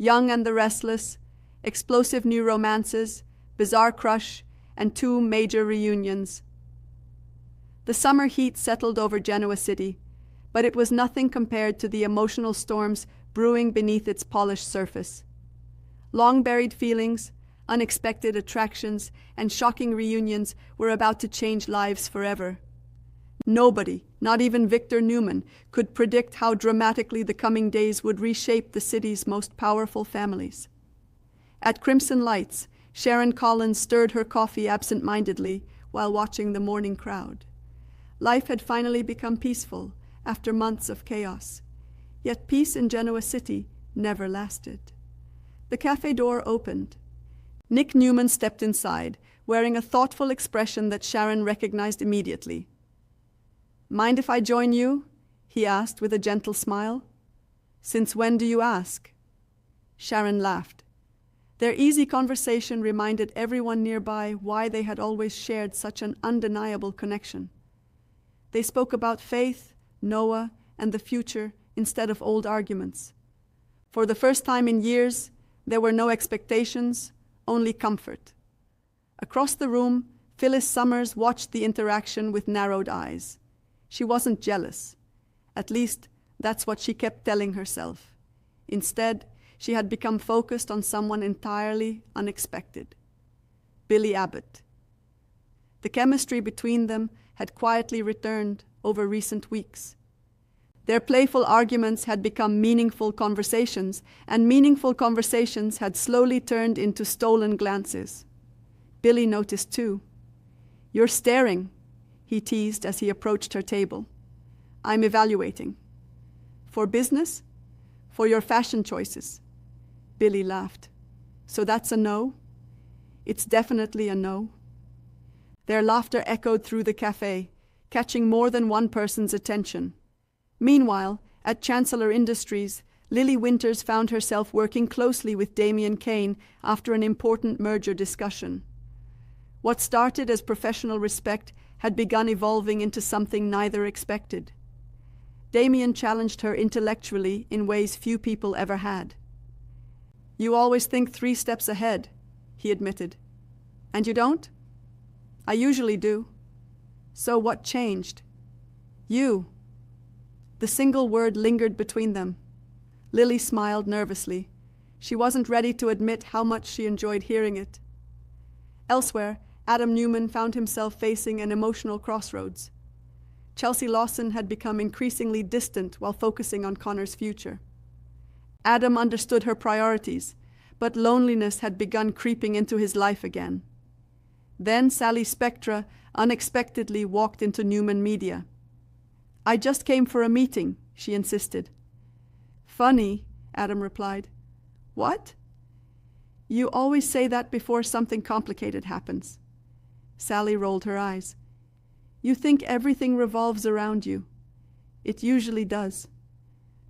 Young and the Restless, explosive new romances, bizarre crush, and 2 major reunions. The summer heat settled over Genoa City, but it was nothing compared to the emotional storms brewing beneath its polished surface. Long-buried feelings, unexpected attractions, and shocking reunions were about to change lives forever. Nobody, not even Victor Newman, could predict how dramatically the coming days would reshape the city's most powerful families. At Crimson Lights, Sharon Collins stirred her coffee absent-mindedly while watching the morning crowd. Life had finally become peaceful after months of chaos. Yet peace in Genoa City never lasted. The cafe door opened. Nick Newman stepped inside, wearing a thoughtful expression that Sharon recognized immediately. "Mind if I join you?" he asked with a gentle smile. "Since when do you ask?" Sharon laughed. Their easy conversation reminded everyone nearby why they had always shared such an undeniable connection. They spoke about faith, Noah, and the future instead of old arguments. For the first time in years, there were no expectations, only comfort. Across the room, Phyllis Summers watched the interaction with narrowed eyes. She wasn't jealous. At least, that's what she kept telling herself. Instead, she had become focused on someone entirely unexpected. Billy Abbott. The chemistry between them had quietly returned over recent weeks. Their playful arguments had become meaningful conversations, and meaningful conversations had slowly turned into stolen glances. Billy noticed too. "You're staring," he teased as he approached her table. "I'm evaluating." "For business? For your fashion choices?" Billy laughed. "So that's a no?" "It's definitely a no." Their laughter echoed through the cafe, catching more than one person's attention. Meanwhile, at Chancellor Industries, Lily Winters found herself working closely with Damien Kane after an important merger discussion. What started as professional respect had begun evolving into something neither expected. Damien challenged her intellectually in ways few people ever had. "You always think 3 steps ahead," he admitted. "And you don't?" "I usually do." "So what changed?" "You." The single word lingered between them. Lily smiled nervously. She wasn't ready to admit how much she enjoyed hearing it. Elsewhere, Adam Newman found himself facing an emotional crossroads. Chelsea Lawson had become increasingly distant while focusing on Connor's future. Adam understood her priorities, but loneliness had begun creeping into his life again. Then Sally Spectra unexpectedly walked into Newman Media. "I just came for a meeting," she insisted. "Funny," Adam replied. "What?" "You always say that before something complicated happens." Sally rolled her eyes. "You think everything revolves around you. It usually does."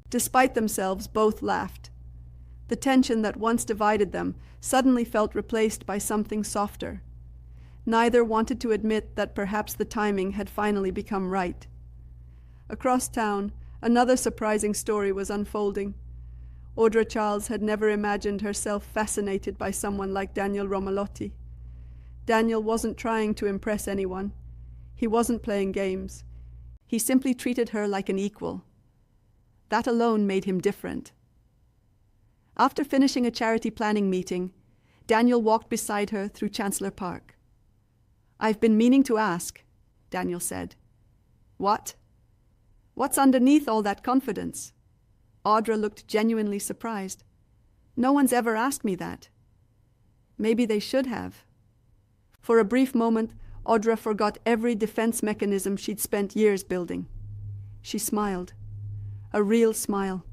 Despite themselves, both laughed. The tension that once divided them suddenly felt replaced by something softer. Neither wanted to admit that perhaps the timing had finally become right. Across town, another surprising story was unfolding. Audra Charles had never imagined herself fascinated by someone like Daniel Romalotti. Daniel wasn't trying to impress anyone. He wasn't playing games. He simply treated her like an equal. That alone made him different. After finishing a charity planning meeting, Daniel walked beside her through Chancellor Park. "I've been meaning to ask," Daniel said. "What?" "What's underneath all that confidence?" Audra looked genuinely surprised. "No one's ever asked me that." Maybe they should have. For a brief moment, Audra forgot every defense mechanism she'd spent years building. She smiled. A real smile.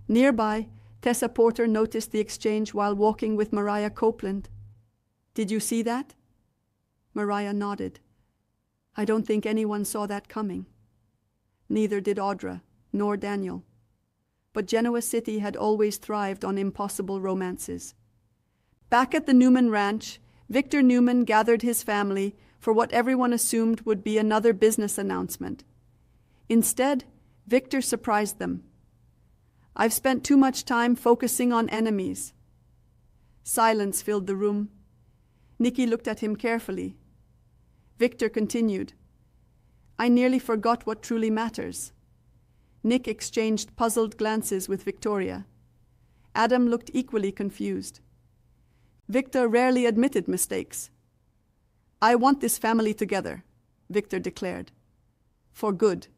Nearby, Tessa Porter noticed the exchange while walking with Mariah Copeland. "Did you see that?" Mariah nodded. "I don't think anyone saw that coming." Neither did Audra, nor Daniel. But Genoa City had always thrived on impossible romances. Back at the Newman Ranch, Victor Newman gathered his family for what everyone assumed would be another business announcement. Instead, Victor surprised them. I've spent too much time focusing on enemies. Silence filled the room. Nikki looked at him carefully. Victor continued. I nearly forgot what truly matters. Nick exchanged puzzled glances with Victoria. Adam looked equally confused. Victor rarely admitted mistakes. I want this family together, Victor declared. For good.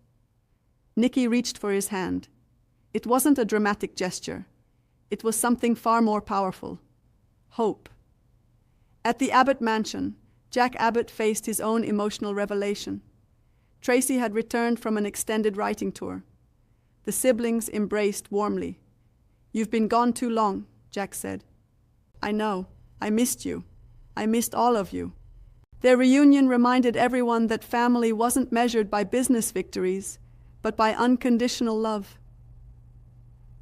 Nicky reached for his hand. It wasn't a dramatic gesture. It was something far more powerful. Hope. At the Abbott mansion, Jack Abbott faced his own emotional revelation. Tracy had returned from an extended writing tour. The siblings embraced warmly. You've been gone too long, Jack said. I know. I missed you. I missed all of you. Their reunion reminded everyone that family wasn't measured by business victories, but by unconditional love.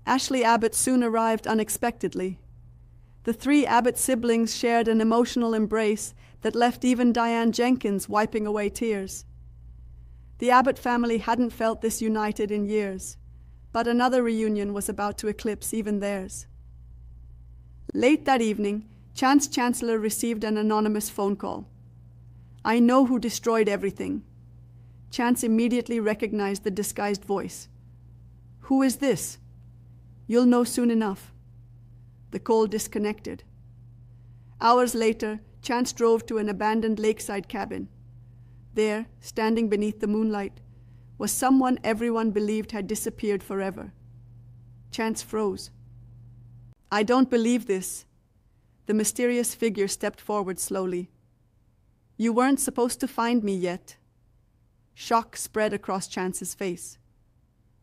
Ashley Abbott soon arrived unexpectedly. The three Abbott siblings shared an emotional embrace that left even Diane Jenkins wiping away tears. The Abbott family hadn't felt this united in years, but another reunion was about to eclipse even theirs. Late that evening, Chance Chancellor received an anonymous phone call. I know who destroyed everything. Chance immediately recognized the disguised voice. Who is this? You'll know soon enough. The call disconnected. Hours later, Chance drove to an abandoned lakeside cabin. There, standing beneath the moonlight, was someone everyone believed had disappeared forever. Chance froze. I don't believe this. The mysterious figure stepped forward slowly. You weren't supposed to find me yet. Shock spread across Chance's face.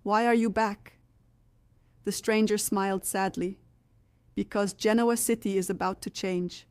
Why are you back? The stranger smiled sadly. Because Genoa City is about to change.